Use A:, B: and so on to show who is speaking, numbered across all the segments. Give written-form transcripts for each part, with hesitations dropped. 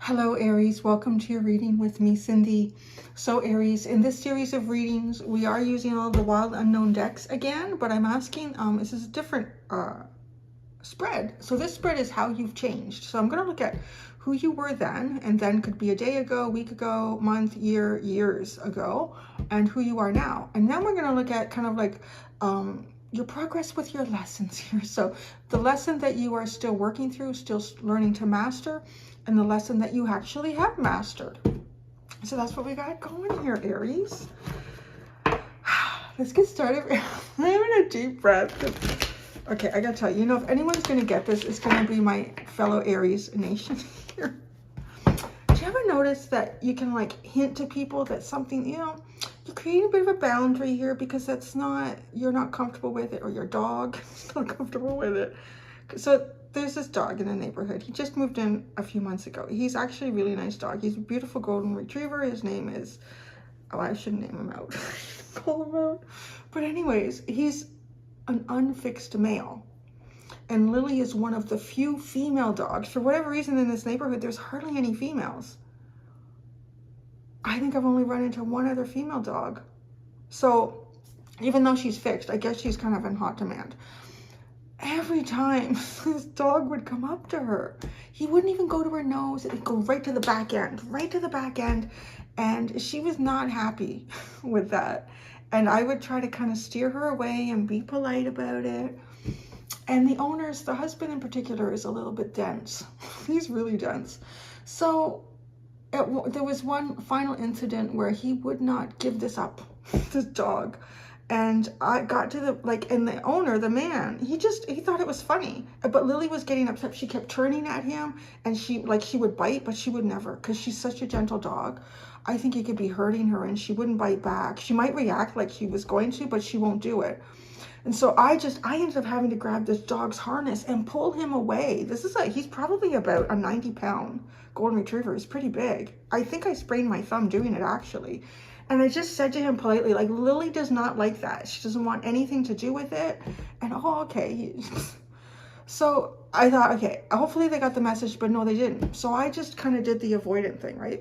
A: Hello Aries, welcome to your reading with me, Cindy. So Aries, in this series of readings, we are using all the Wild Unknown decks again, but I'm asking, this is a different spread. So this spread is how you've changed. So I'm going to look at who you were then, and then could be a day ago, week ago, month, year, years ago, and who you are now. And then we're going to look at kind of like your progress with your lessons here. So the lesson that you are still working through, still learning to master, and the lesson that you actually have mastered. So that's what we got going here, Aries. Let's get started. I'm having a deep breath. Okay, I gotta tell you, if anyone's gonna get this, it's gonna be my fellow Aries nation here. Do you ever notice that you can like hint to people that something, you're creating a bit of a boundary here because that's not, you're not comfortable with it, or your dog is not comfortable with it. So there's this dog in the neighborhood. He just moved in a few months ago. He's actually a really nice dog. He's a beautiful golden retriever. His name is, oh, I shouldn't name him out. Call him out. But anyways, he's an unfixed male. And Lily is one of the few female dogs. For whatever reason in this neighborhood, there's hardly any females. I think I've only run into one other female dog. So even though she's fixed, I guess she's kind of in hot demand. Every time this dog would come up to her, he wouldn't even go to her nose. It'd go right to the back end, and she was not happy with that. And I would try to kind of steer her away and be polite about it. And the husband in particular, is a little bit dense. He's really dense. So there was one final incident where he would not give this up, this dog. And I got to and the owner, the man, he thought it was funny. But Lily was getting upset. She kept turning at him, and she would bite, but she would never, because she's such a gentle dog. I think he could be hurting her, and she wouldn't bite back. She might react like she was going to, but she won't do it. And so I ended up having to grab this dog's harness and pull him away. He's probably about a 90-pound golden retriever. He's pretty big. I think I sprained my thumb doing it, actually. And I just said to him politely, like, Lily does not like that. She doesn't want anything to do with it. And, oh, okay. So I thought, okay, hopefully they got the message, but no, they didn't. So I just kind of did the avoidant thing, right?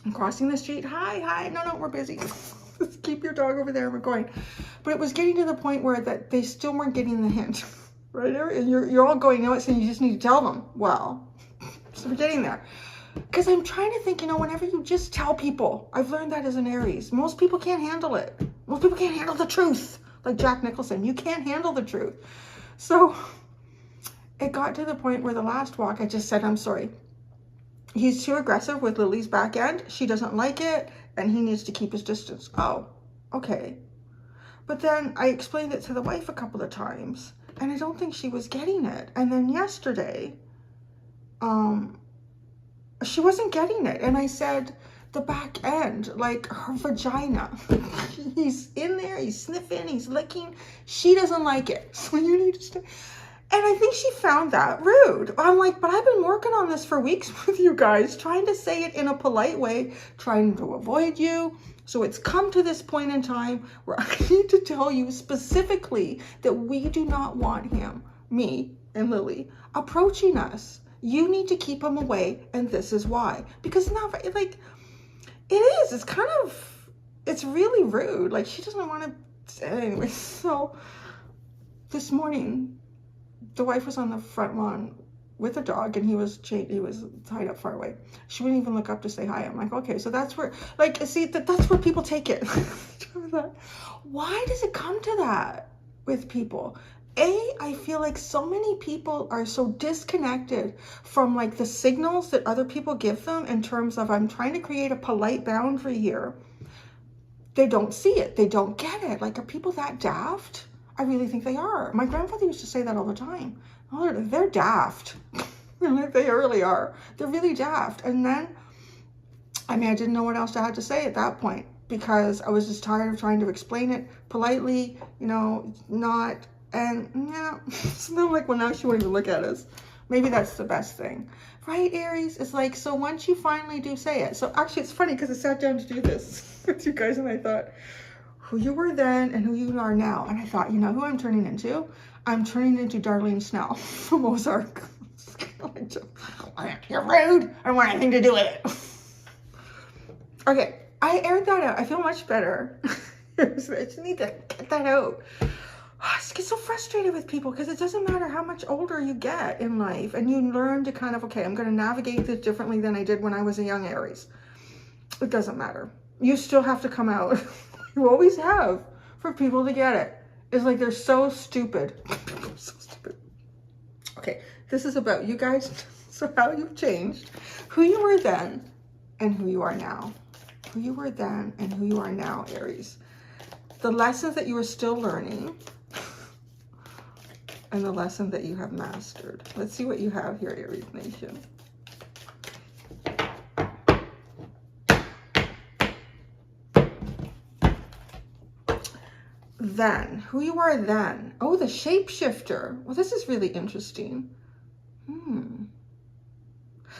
A: I'm crossing the street. Hi. No, we're busy. Let's keep your dog over there. We're going. But it was getting to the point where that they still weren't getting the hint, right? And you're all going, so you just need to tell them. Well, so we're getting there. Because I'm trying to think, whenever you just tell people, I've learned that as an Aries, most people can't handle it. Most people can't handle the truth. Like Jack Nicholson, you can't handle the truth. So it got to the point where the last walk, I just said, I'm sorry. He's too aggressive with Lily's back end. She doesn't like it, and he needs to keep his distance. Oh, okay. But then I explained it to the wife a couple of times, and I don't think she was getting it. And then yesterday, she wasn't getting it. And I said, the back end, like her vagina, he's in there, he's sniffing, he's licking. She doesn't like it. So you need to stay. And I think she found that rude. I'm like, but I've been working on this for weeks with you guys, trying to say it in a polite way, trying to avoid you. So it's come to this point in time where I need to tell you specifically that we do not want him, me and Lily, approaching us. You need to keep him away, and this is why. Because now, like, it is. It's kind of, it's really rude. Like, she doesn't want to, anyway. So this morning, the wife was on the front lawn with the dog, and he was tied up far away. She wouldn't even look up to say hi. I'm like, okay, so that's where, like, see, that's where people take it. Why does it come to that with people? I feel like so many people are so disconnected from like the signals that other people give them in terms of, I'm trying to create a polite boundary here. They don't see it. They don't get it. Like, are people that daft? I really think they are. My grandfather used to say that all the time. Oh, they're daft. Like, they really are. They're really daft. And then, I didn't know what else I had to say at that point, because I was just tired of trying to explain it politely, not. And it's not like, well, now she won't even look at us. Maybe that's the best thing, right, Aries? It's like, so once you finally do say it. So actually, it's funny because I sat down to do this with you guys, and I thought, who you were then and who you are now. And I thought, who I'm turning into? I'm turning into Darlene Snell from Ozark. You're rude. I don't want anything to do with it. Okay, I aired that out. I feel much better. I just need to get that out. I just get so frustrated with people because it doesn't matter how much older you get in life and you learn to kind of, okay, I'm going to navigate this differently than I did when I was a young Aries. It doesn't matter. You still have to come out. You always have for people to get it. It's like they're so stupid. So stupid. Okay, this is about you guys. So how you've changed, who you were then and who you are now. Who you were then and who you are now, Aries. The lessons that you are still learning and the lesson that you have mastered. Let's see what you have here, Aries Nation. Then, who you are then. Oh, the shapeshifter. Well, this is really interesting.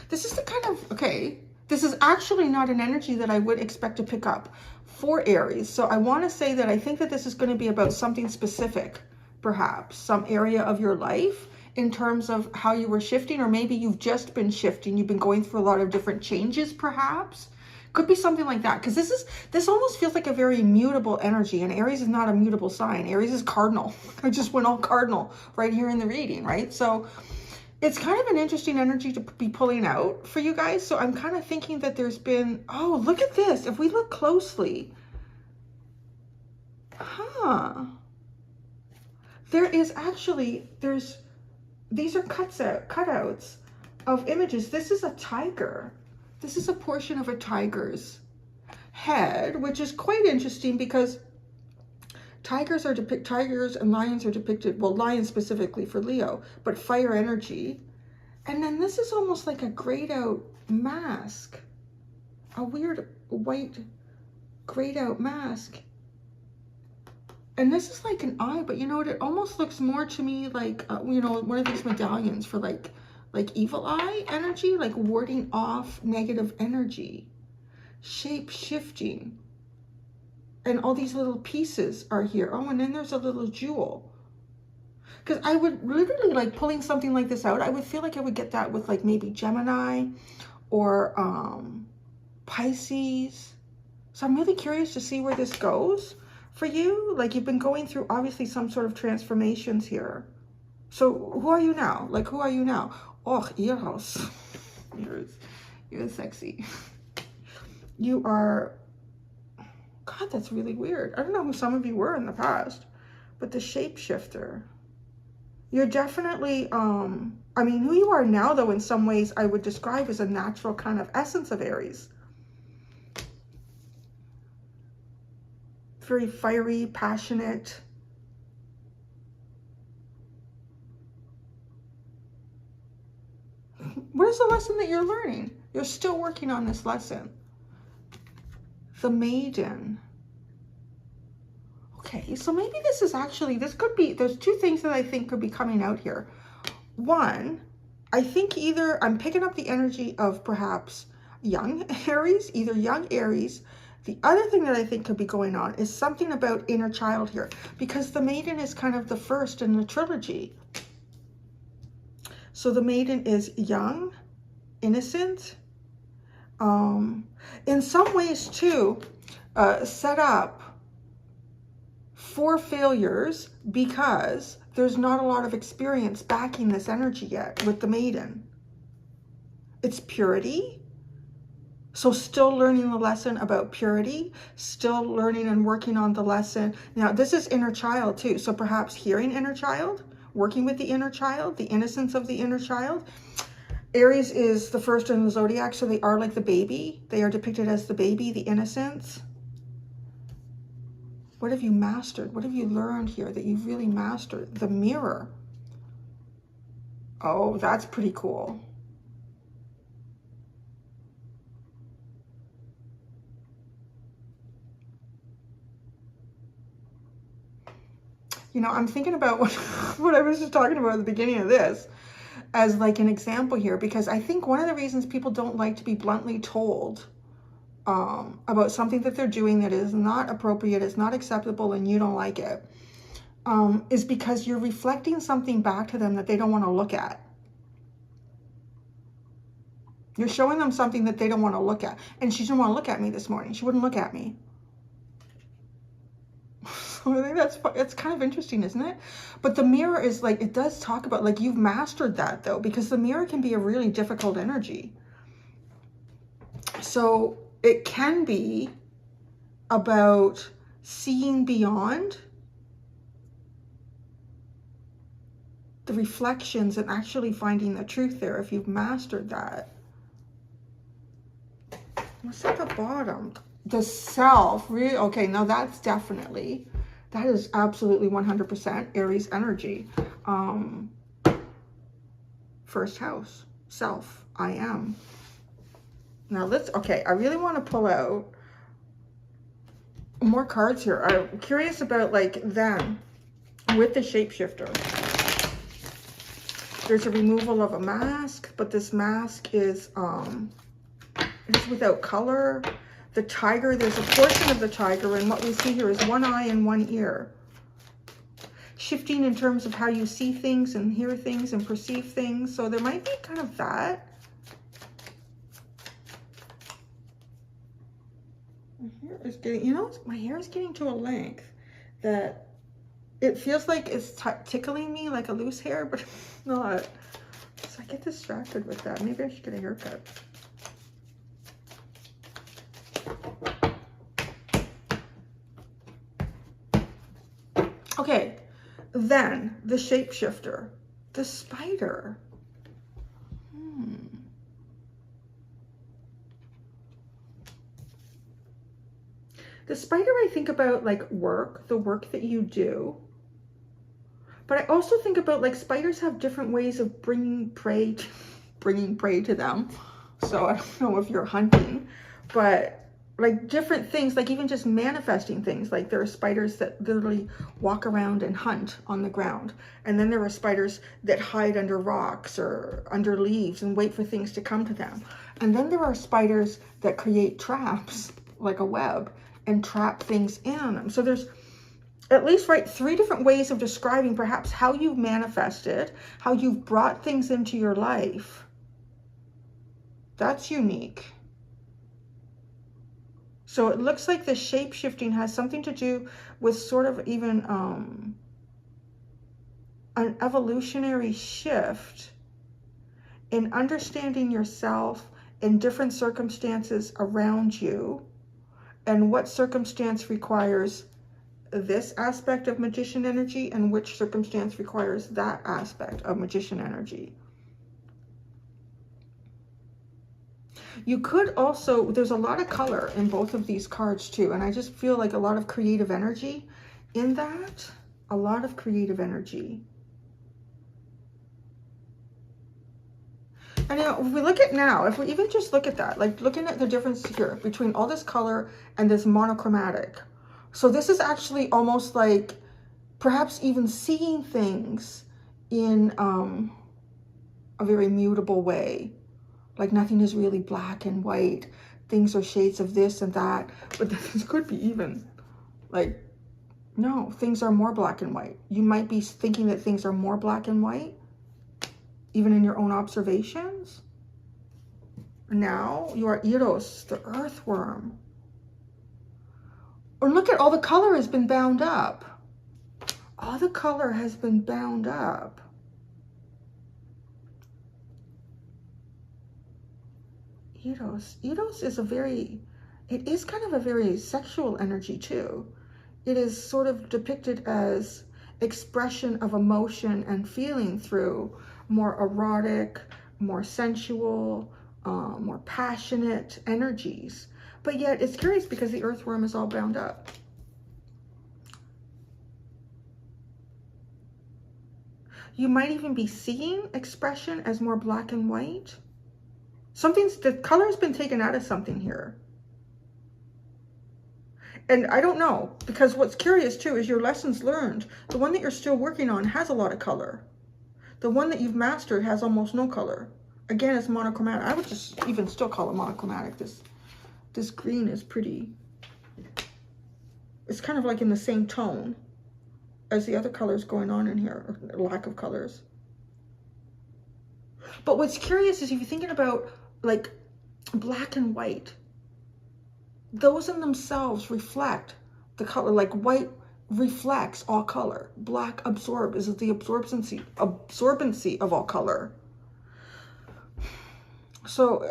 A: This is the kind of, okay, this is actually not an energy that I would expect to pick up for Aries. So I want to say that I think that this is going to be about something specific, perhaps some area of your life in terms of how you were shifting, or maybe you've just been shifting. You've been going through a lot of different changes, perhaps. Could be something like that, because this almost feels like a very mutable energy, and Aries is not a mutable sign. Aries is cardinal. I just went all cardinal right here in the reading, right? So it's kind of an interesting energy to be pulling out for you guys. So I'm kind of thinking that there's been, oh, look at this. If we look closely, there is actually, these are cutouts of images. This is a tiger. This is a portion of a tiger's head, which is quite interesting because tigers and lions are depicted, well, lions specifically for Leo, but fire energy. And then this is almost like a grayed out mask, a weird white grayed out mask. And this is like an eye, but you know what? It almost looks more to me like, you know, one of these medallions for like evil eye energy, like warding off negative energy, shape shifting. And all these little pieces are here. Oh, and then there's a little jewel. Because I would literally, like, pulling something like this out, I would feel like I would get that with like maybe Gemini or Pisces. So I'm really curious to see where this goes for you. Like, you've been going through obviously some sort of transformations here. So who are you now? Like, who are you now? Oh, Eros. You're sexy. You are, God, that's really weird. I don't know who some of you were in the past, but the shapeshifter. You're definitely, I mean, who you are now, though, in some ways, I would describe as a natural kind of essence of Aries. Very fiery, passionate. What is the lesson that you're learning? You're still working on this lesson. The maiden. Okay, so maybe this is actually, this could be, there's two things that I think could be coming out here. One, I think either I'm picking up the energy of perhaps young Aries, either young Aries. The other thing that I think could be going on is something about inner child here, because the maiden is kind of the first in the trilogy. So the maiden is young, innocent, in some ways too, set up for failures because there's not a lot of experience backing this energy yet with the maiden. It's purity. So still learning the lesson about purity, still learning and working on the lesson. Now, this is inner child too. So perhaps hearing inner child, working with the inner child, the innocence of the inner child. Aries is the first in the zodiac, so they are like the baby. They are depicted as the baby, the innocence. What have you mastered? What have you learned here that you've really mastered? The mirror. Oh, that's pretty cool. You know, I'm thinking about what I was just talking about at the beginning of this as like an example here, because I think one of the reasons people don't like to be bluntly told about something that they're doing that is not appropriate, is not acceptable, and you don't like it, is because you're reflecting something back to them that they don't want to look at. You're showing them something that they don't want to look at. And she didn't want to look at me this morning. She wouldn't look at me. So I think it's kind of interesting, isn't it? But the mirror is like, it does talk about, like, you've mastered that though, because the mirror can be a really difficult energy. So it can be about seeing beyond the reflections and actually finding the truth there if you've mastered that. What's at the bottom? The self. Really? Okay, now that's definitely, that is absolutely 100% Aries energy. First house, self, I am. Now let's, okay, I really want to pull out more cards here. I'm curious about, like, them with the shapeshifter. There's a removal of a mask, but this mask is without color. The tiger, there's a portion of the tiger, and what we see here is one eye and one ear. Shifting in terms of how you see things and hear things and perceive things. So there might be kind of that. My hair is getting, you know, my hair is getting to a length that it feels like it's tickling me like a loose hair, but it's not. So I get distracted with that. Maybe I should get a haircut. Okay, then the shapeshifter, the spider. The spider, I think about, like, work, the work that you do. But I also think about, like, spiders have different ways of bringing prey to them. So I don't know if you're hunting, but like different things, like even just manifesting things. Like there are spiders that literally walk around and hunt on the ground. And then there are spiders that hide under rocks or under leaves and wait for things to come to them. And then there are spiders that create traps, like a web, and trap things in them. So there's at least, right, 3 different ways of describing perhaps how you've manifested, how you've brought things into your life. That's unique. So it looks like the shape-shifting has something to do with sort of even an evolutionary shift in understanding yourself in different circumstances around you, and what circumstance requires this aspect of magician energy and which circumstance requires that aspect of magician energy. You could also, there's a lot of color in both of these cards too, and I just feel like a lot of creative energy in that. A lot of creative energy. And you know, if we look at now, if we even just look at that, like looking at the difference here between all this color and this monochromatic. So this is actually almost like perhaps even seeing things in a very mutable way. Like nothing is really black and white. Things are shades of this and that. But this could be even like, no, things are more black and white. You might be thinking that things are more black and white, even in your own observations. Now you are Eros, the earthworm. Or look at all the color has been bound up. All the color has been bound up. Eros. Eros is a very, it is kind of a very sexual energy too. It is sort of depicted as expression of emotion and feeling through more erotic, more sensual, more passionate energies. But yet it's curious because the earthworm is all bound up. You might even be seeing expression as more black and white. The color has been taken out of something here. And I don't know, because what's curious too is your lessons learned. The one that you're still working on has a lot of color. The one that you've mastered has almost no color. Again, it's monochromatic. I would just even still call it monochromatic. This green is pretty, it's kind of like in the same tone as the other colors going on in here, or lack of colors. But what's curious is if you're thinking about like black and white. Those in themselves reflect the color, like white reflects all color. Black absorbs, is the absorbency of all color. So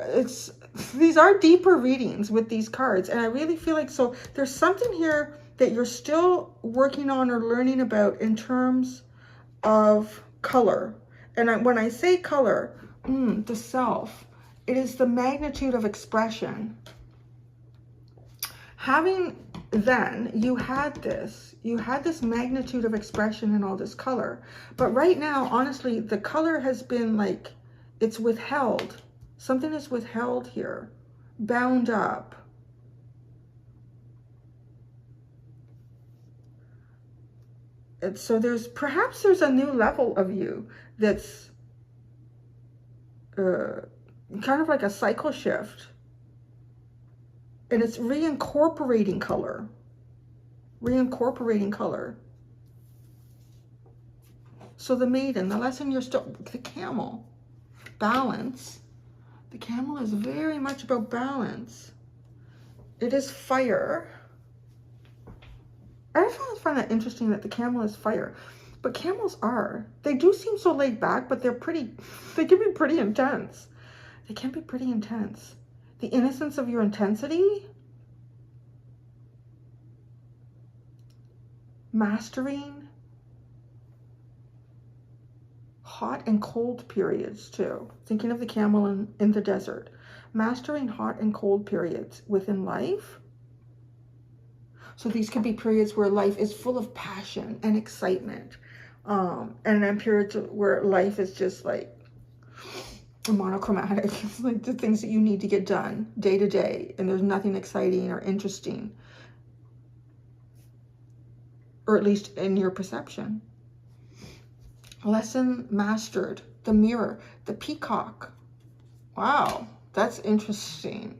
A: these are deeper readings with these cards, and I really feel like, so there's something here that you're still working on or learning about in terms of color. And when I say color, the self, it is the magnitude of expression. Having then, you had this magnitude of expression and all this color. But right now, honestly, the color has been like, it's withheld. Something is withheld here, bound up. And so perhaps there's a new level of you that's kind of like a cycle shift. And it's reincorporating color. Reincorporating color. So the maiden, the lesson you're still, the camel, balance. The camel is very much about balance. It is fire. I find that interesting that the camel is fire. But camels they do seem so laid back, but they can be pretty intense. They can be pretty intense. The innocence of your intensity. Mastering. Hot and cold periods too. Thinking of the camel in the desert. Mastering hot and cold periods within life. So these could be periods where life is full of passion and excitement. And then periods where life is just like monochromatic. It's like the things that you need to get done day to day. And there's nothing exciting or interesting. Or at least in your perception. Lesson mastered. The mirror. The peacock. Wow. That's interesting.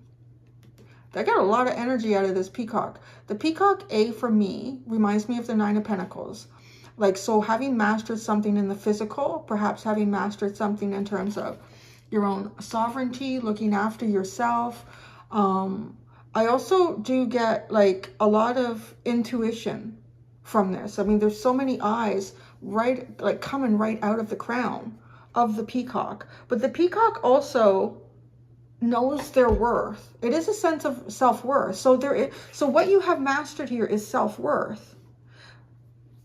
A: I got a lot of energy out of this peacock. The peacock, for me, reminds me of the Nine of Pentacles. Like, so having mastered something in the physical, perhaps having mastered something in terms of your own sovereignty, looking after yourself. I also do get like a lot of intuition from this. I mean, there's so many eyes coming right out of the crown of the peacock. But the peacock also knows their worth. It is a sense of self-worth. So what you have mastered here is self-worth.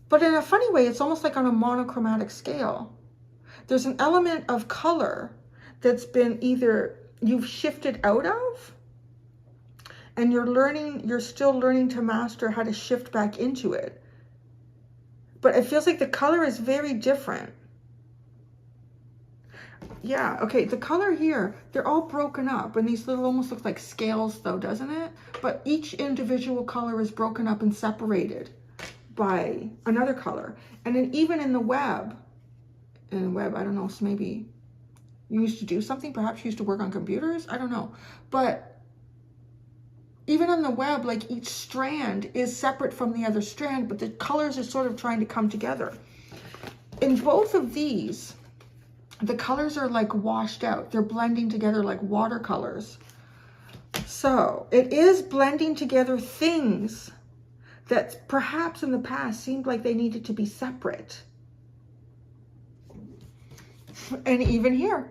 A: But in a funny way, it's almost like on a monochromatic scale. There's an element of color that's been either you've shifted out of, and you're still learning to master how to shift back into it. But it feels like the color is very different. Yeah, okay, the color here, they're all broken up, and these little almost look like scales though, doesn't it? But each individual color is broken up and separated by another color. And then even in the web, I don't know, so maybe you used to do something, perhaps you used to work on computers, I don't know. But even on the web, like each strand is separate from the other strand, but the colors are sort of trying to come together. In both of these, the colors are like washed out. They're blending together like watercolors. So it is blending together things that perhaps in the past seemed like they needed to be separate. And even here,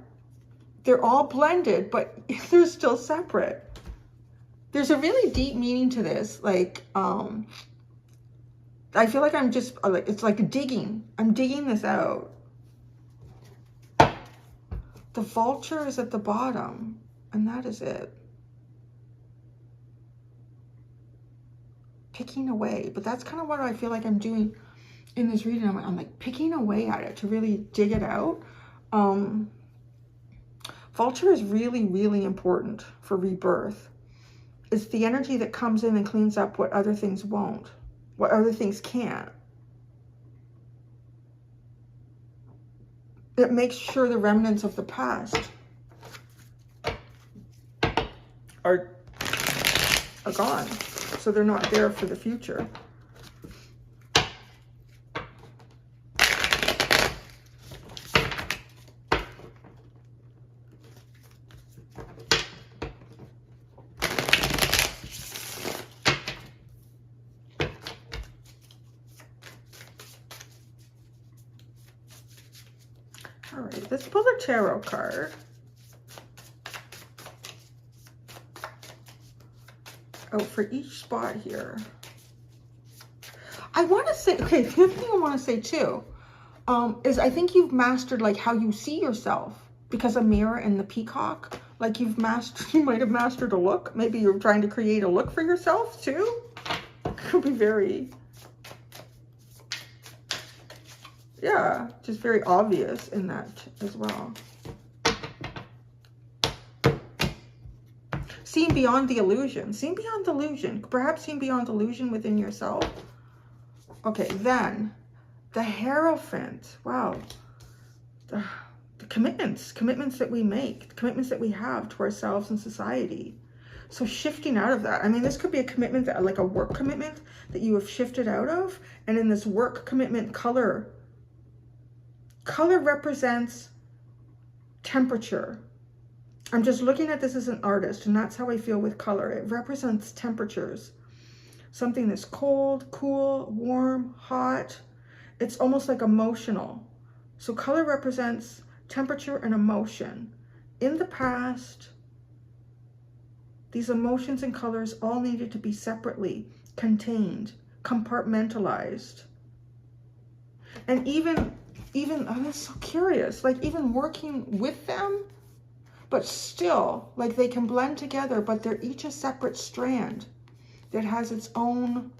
A: they're all blended, but they're still separate. There's a really deep meaning to this. Like, I feel like I'm just, it's like digging. I'm digging this out. The vulture is at the bottom, and that is it. Picking away, but that's kind of what I feel like I'm doing in this reading. I'm like picking away at it to really dig it out. Vulture is really, really important for rebirth. It's the energy that comes in and cleans up what other things won't, what other things can't. It makes sure the remnants of the past are gone, so they're not there for the future. Let's pull a tarot card. Oh, for each spot here. I want to say, okay, the other thing I want to say too, is I think you've mastered like how you see yourself, because a mirror and the peacock, like you might have mastered a look. Maybe you're trying to create a look for yourself too. It could be very, yeah, just very obvious in that as well. Seeing beyond the illusion. Seeing beyond delusion. Perhaps seeing beyond delusion within yourself. Okay, then the Hierophant. Wow. The commitments that we make, the commitments that we have to ourselves and society. So shifting out of that. I mean, this could be a commitment, that, like a work commitment that you have shifted out of. And in this work commitment, color represents temperature. I'm just looking at this as an artist, and that's how I feel with color. It represents temperatures. Something that's cold, cool, warm, hot. It's almost like emotional. So color represents temperature and emotion. In the past, these emotions and colors all needed to be separately contained, compartmentalized. And even I'm just so curious, like even working with them, but still, like they can blend together, but they're each a separate strand that has its own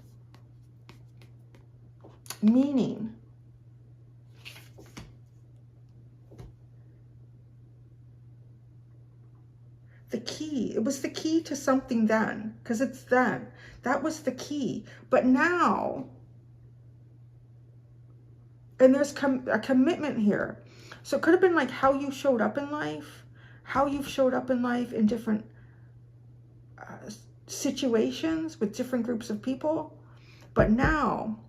A: meaning. The key, it was the key to something then, because it's then. That was the key. But now, and there's a commitment here. So it could have been like how you showed up in life, how you've showed up in life in different situations with different groups of people. But now,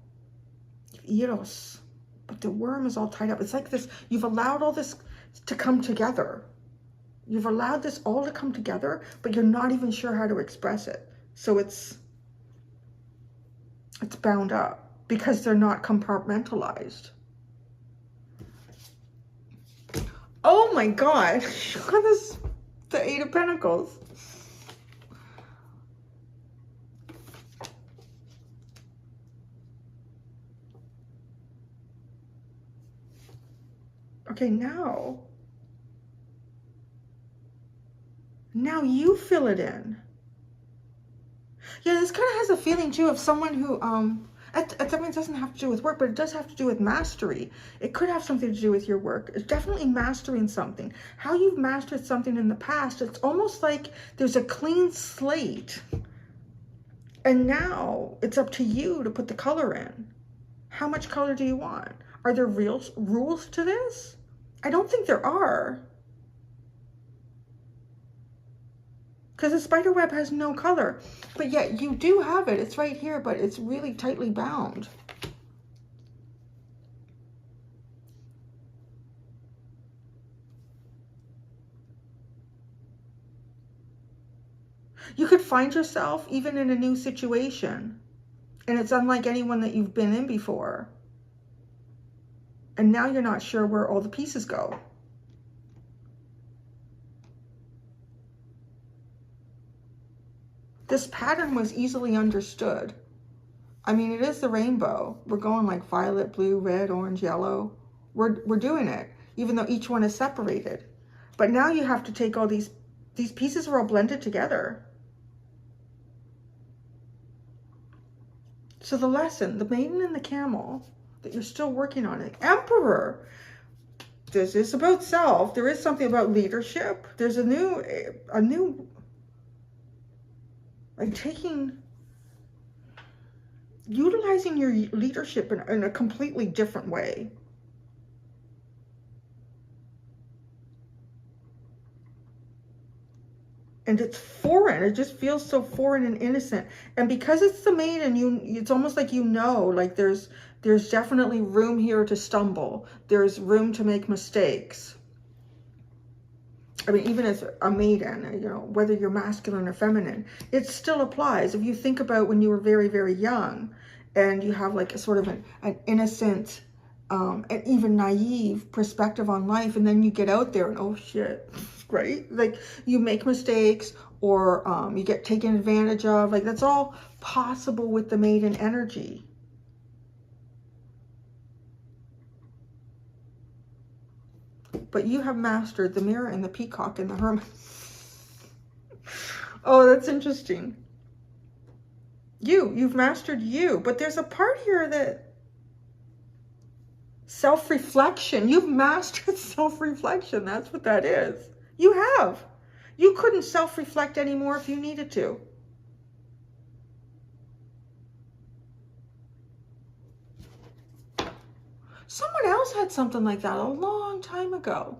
A: Eros, but the worm is all tied up. It's like this, you've allowed all this to come together. You've allowed this all to come together, but you're not even sure how to express it. So it's bound up because they're not compartmentalized. Oh my God, look at this, the Eight of Pentacles. Okay, now you fill it in. Yeah, this kind of has a feeling too of someone who, it doesn't have to do with work, but it does have to do with mastery. It could have something to do with your work. It's definitely mastering something. How you've mastered something in the past, it's almost like there's a clean slate. And now it's up to you to put the color in. How much color do you want? Are there real rules to this? I don't think there are. Because the spider web has no color, but yet you do have it. It's right here, but it's really tightly bound. You could find yourself even in a new situation, and it's unlike anyone that you've been in before. And now you're not sure where all the pieces go. This pattern was easily understood. I mean, it is the rainbow. We're going like violet, blue, red, orange, yellow. We're doing it, even though each one is separated. But now you have to take all these pieces are all blended together. So the lesson, the maiden and the camel, that you're still working on it. Emperor. This is about self. There is something about leadership. There's a new like utilizing your leadership in a completely different way. And it's foreign. It just feels so foreign and innocent. And because it's the maiden, it's almost like like there's definitely room here to stumble. There's room to make mistakes. I mean, even as a maiden, whether you're masculine or feminine, it still applies. If you think about when you were very, very young and you have like a sort of an innocent and even naive perspective on life, and then you get out there and oh shit, right? Like you make mistakes, or you get taken advantage of. Like that's all possible with the maiden energy. But you have mastered the Mirror and the Peacock and the Hermit. Oh, that's interesting. You've mastered you, but there's a part here that self-reflection. You've mastered self-reflection. That's what that is. You have. You couldn't self-reflect anymore if you needed to. Someone else had something like that a long time ago.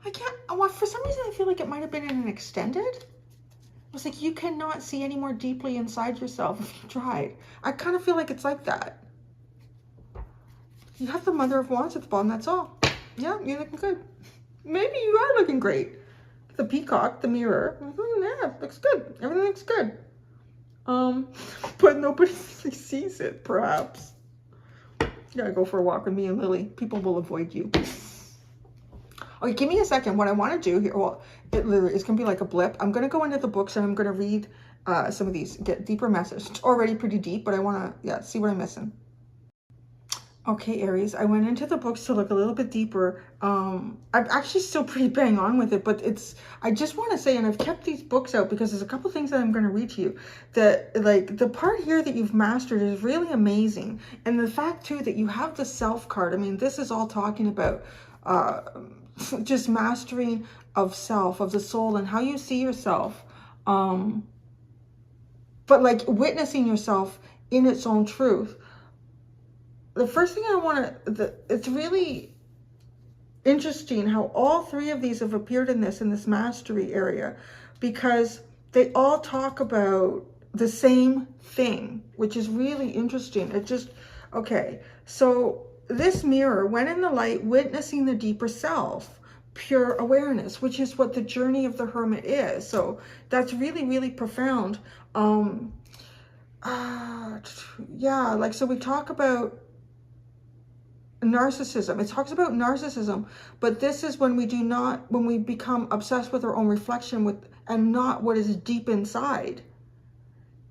A: I can't, for some reason I feel like it might have been in an extended. It was like, you cannot see any more deeply inside yourself if you tried. I kind of feel like it's like that. You have the Mother of Wands at the bottom, that's all. Yeah, you're looking good. Maybe you are looking great. The Peacock, the Mirror, yeah, looks good. Everything looks good. But nobody sees it, perhaps. You gotta go for a walk with me and Lily. People will avoid you. Okay, give me a second. What I want to do here, well, it literally is gonna be like a blip. I'm gonna go into the books and I'm gonna read some of these, get deeper messages. It's already pretty deep, but I wanna, see what I'm missing. Okay, Aries, I went into the books to look a little bit deeper. I'm actually still pretty bang on with it, but I just want to say, and I've kept these books out because there's a couple things that I'm going to read to you, that like the part here that you've mastered is really amazing. And the fact too that you have the Self card. I mean, this is all talking about just mastering of self, of the soul, and how you see yourself. But like witnessing yourself in its own truth. The first thing I want to, it's really interesting how all three of these have appeared in this mastery area, because they all talk about the same thing, which is really interesting. It just, okay, so this mirror, when in the light, witnessing the deeper self, pure awareness, which is what the journey of the hermit is. So that's really, really profound. Yeah, like, so we talk about narcissism. It talks about narcissism, but this is when we become obsessed with our own reflection and not what is deep inside.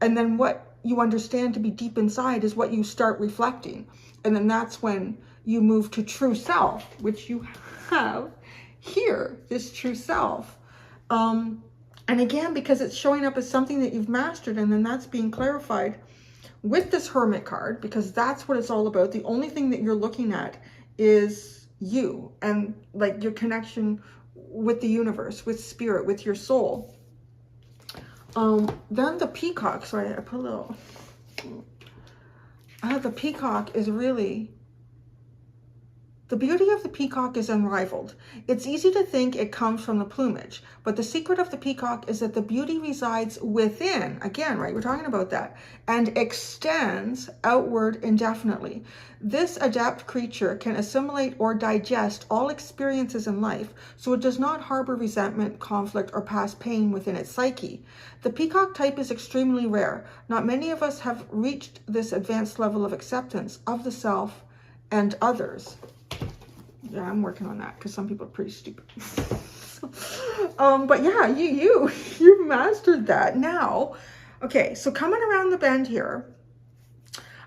A: And then what you understand to be deep inside is what you start reflecting. And then that's when you move to true self, which you have here, this true self. And again, because it's showing up as something that you've mastered, and then that's being clarified with this Hermit card, because that's what it's all about. The only thing that you're looking at is you and like your connection with the universe, with spirit, with your soul. Then the Peacock, sorry, I put a little, the Peacock is really, the beauty of the peacock is unrivaled. It's easy to think it comes from the plumage, but the secret of the peacock is that the beauty resides within, again, right, we're talking about that, and extends outward indefinitely. This adept creature can assimilate or digest all experiences in life, so it does not harbor resentment, conflict, or past pain within its psyche. The peacock type is extremely rare. Not many of us have reached this advanced level of acceptance of the self and others. Yeah, I'm working on that because some people are pretty stupid. But yeah, you mastered that. Now, okay, so coming around the bend here,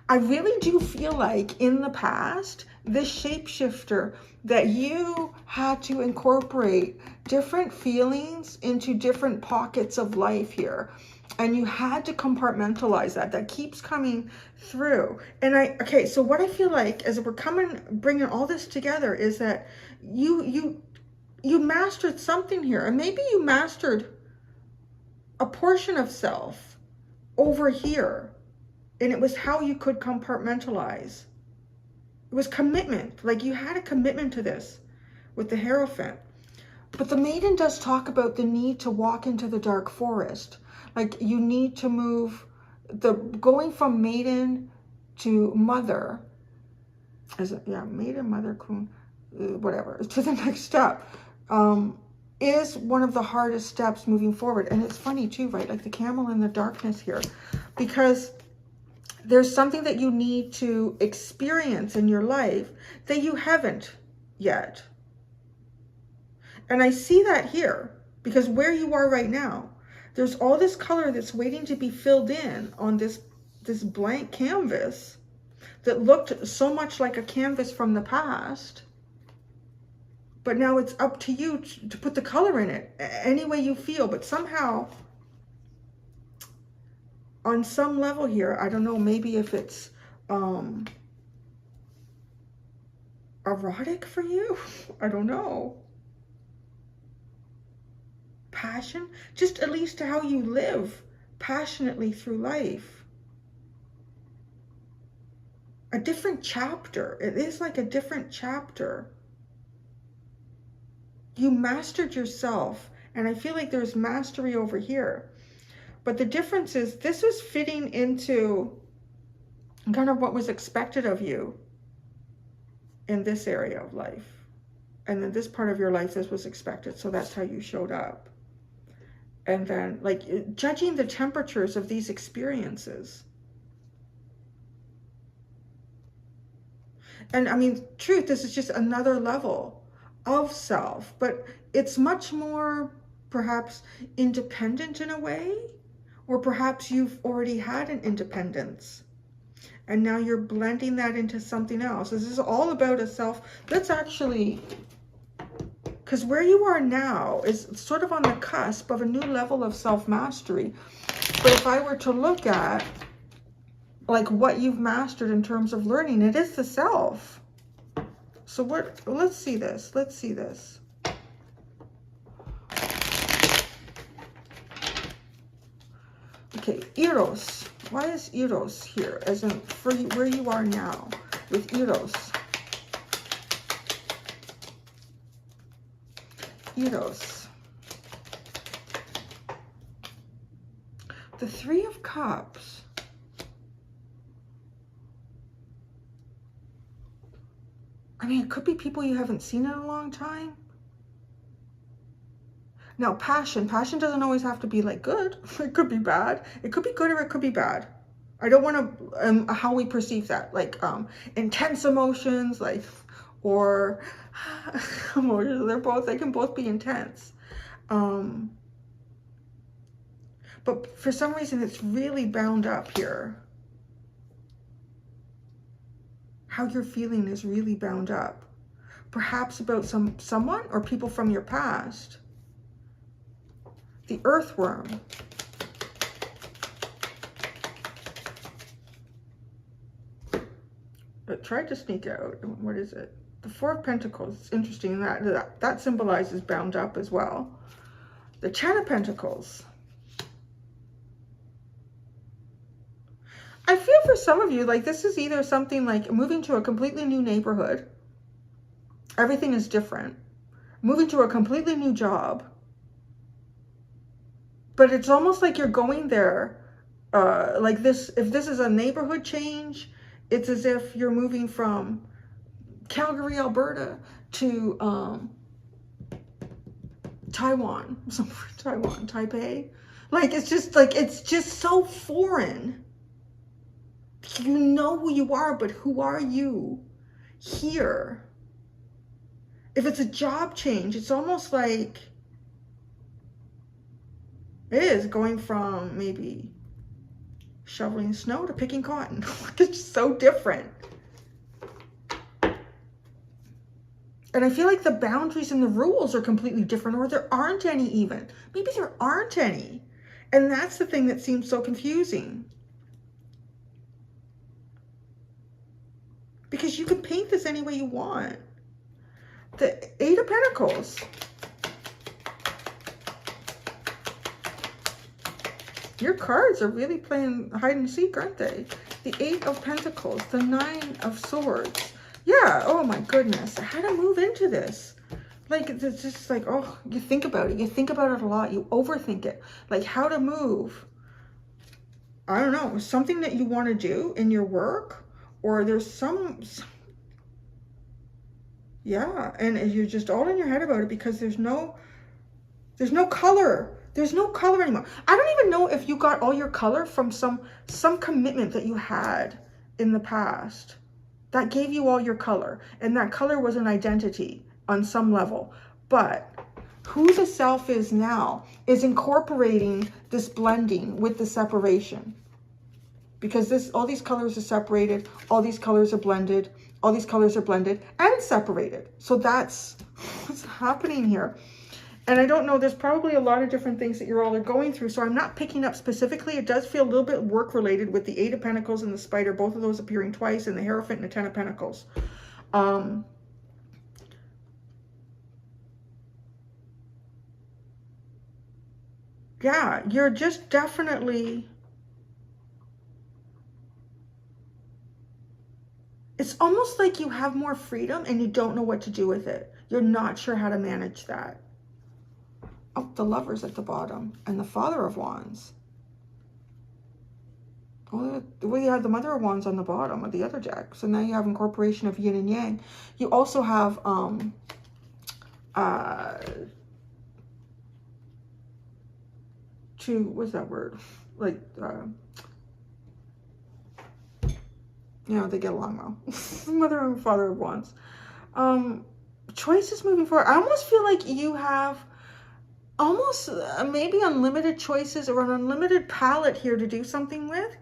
A: I really do feel like in the past, this shapeshifter, that you had to incorporate different feelings into different pockets of life here. And you had to compartmentalize that. That keeps coming through. And okay, so what I feel like as we're bringing all this together is that you mastered something here. And maybe you mastered a portion of self over here. And it was how you could compartmentalize. It was commitment. Like you had a commitment to this with the Hierophant. But the Maiden does talk about the need to walk into the dark forest. Like you need to move, going from Maiden to Mother, Maiden, Mother, Queen, whatever, to the next step, is one of the hardest steps moving forward. And it's funny too, right? Like the camel in the darkness here, because there's something that you need to experience in your life that you haven't yet. And I see that here, because where you are right now, there's all this color that's waiting to be filled in on this blank canvas that looked so much like a canvas from the past. But now it's up to you to put the color in it any way you feel. But somehow, on some level here, I don't know, maybe if it's erotic for you, I don't know. Passion, just at least how you live passionately through life. A different chapter. It is like a different chapter. You mastered yourself, and I feel like there's mastery over here. But the difference is this was fitting into kind of what was expected of you in this area of life. And then this part of your life, this was expected. So that's how you showed up. And then, like, judging the temperatures of these experiences. And I mean, truth, this is just another level of self, but it's much more perhaps independent in a way, or perhaps you've already had an independence and now you're blending that into something else. This is all about a self. Let's actually, because where you are now is sort of on the cusp of a new level of self-mastery. But if I were to look at like what you've mastered in terms of learning, it is the self. So let's see this. Let's see this. Okay, Eros. Why is Eros here? As in for you, where you are now with Eros. Eros. The Three of Cups. I mean, it could be people you haven't seen in a long time. Now, passion doesn't always have to be like good. It could be bad. It could be good or it could be bad. I don't want to, how we perceive that, like intense emotions, like, or emotions, they can both be intense. But for some reason, it's really bound up here. How you're feeling is really bound up. Perhaps about someone or people from your past. The Earthworm. It tried to sneak out. What is it? The Four of Pentacles. It's interesting that symbolizes bound up as well. The Ten of Pentacles. I feel for some of you like this is either something like moving to a completely new neighborhood. Everything is different. Moving to a completely new job. But it's almost like you're going there like this. If this is a neighborhood change, it's as if you're moving from Calgary, Alberta to Taiwan, Taipei. Like, it's just so foreign. You know who you are, but who are you here? If it's a job change, it's almost like it is going from maybe shoveling snow to picking cotton. It's so different. And I feel like the boundaries and the rules are completely different, or there aren't any even. Maybe there aren't any. And that's the thing that seems so confusing. Because you can paint this any way you want. The Eight of Pentacles. Your cards are really playing hide and seek, aren't they? The Eight of Pentacles, the Nine of Swords. Yeah, oh my goodness. How to move into this? Like, it's just like, oh, you think about it. You think about it a lot. You overthink it. Like, how to move. I don't know. Something that you want to do in your work, or there's some... Yeah, and you're just all in your head about it because there's no color There's no color anymore. I don't even know if you got all your color from some commitment that you had in the past that gave you all your color. And that color was an identity on some level. But who the self is now is incorporating this blending with the separation. Because all these colors are separated, all these colors are blended, all these colors are blended and separated. So that's what's happening here. And I don't know, there's probably a lot of different things that you're all are going through. So I'm not picking up specifically. It does feel a little bit work related with the 8 of Pentacles and the Spider, both of those appearing twice, and the Hierophant and the 10 of Pentacles. Yeah, you're just definitely... It's almost like you have more freedom and you don't know what to do with it. You're not sure how to manage that. Oh, the Lovers at the bottom and the Father of Wands. Oh, well, you have the Mother of Wands on the bottom of the other deck. So now you have incorporation of yin and yang. You also have what's that word? Like, you know, they get along well. Mother and Father of Wands. Choices moving forward. I almost feel like you have almost maybe unlimited choices or an unlimited palette here to do something with.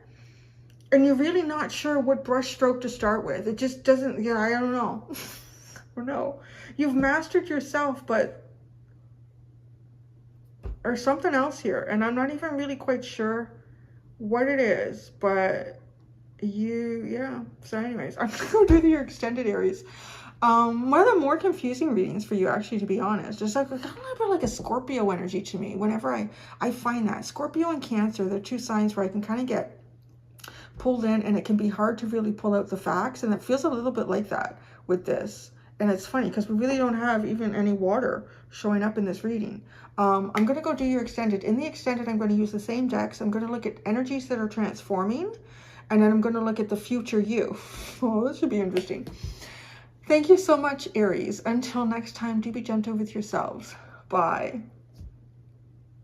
A: And you're really not sure what brush stroke to start with. It just doesn't, yeah, I don't know. Or no. You've mastered yourself, but or something else here. And I'm not even really quite sure what it is, but yeah. So anyways, I'm gonna go do your extended Aries. One of the more confusing readings for you, actually, to be honest, just like a little bit like a Scorpio energy to me. Whenever I find that Scorpio and Cancer, they're 2 signs where I can kind of get pulled in, and it can be hard to really pull out the facts, and it feels a little bit like that with this. And it's funny because we really don't have even any water showing up in this reading. I'm going to go do your extended. In the extended, I'm going to use the same decks. I'm going to look at energies that are transforming, and then I'm going to look at the future you. Oh, this should be interesting. Thank you so much, Aries. Until next time, do be gentle with yourselves. Bye.